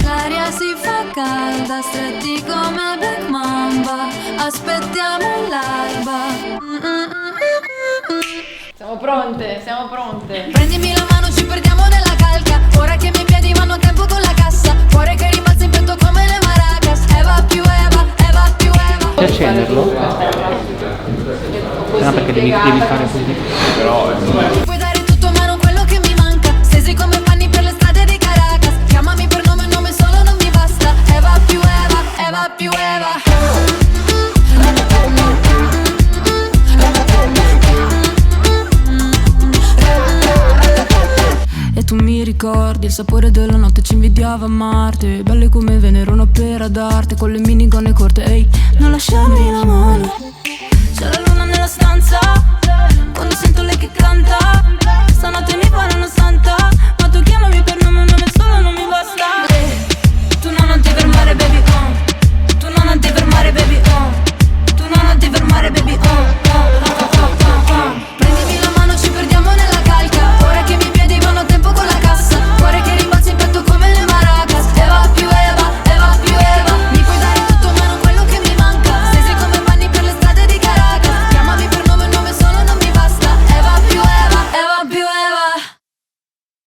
L'aria si fa calda, stretti come Black Mamba, aspettiamo l'alba. Siamo pronte, siamo pronte. Prendimi la mano, ci perdiamo nella calca. Ora che i miei piedi vanno a tempo con la cassa. Cuore che rimbalza in petto come le maracas. Eva più Eva, Eva più Eva. Puoi accenderlo? No, perché devi fare così. Puoi dare tutto ma non quello che mi manca. Stesi come panni per le strade di Caracas. Chiamami per nome, nome solo non mi basta. Eva più Eva, Eva più Eva. E tu mi ricordi il sapore della notte, ci invidiava Marte. Belle come Venere, un'opera d'arte con le minigonne corte. Ehi, non lasciarmi la mano.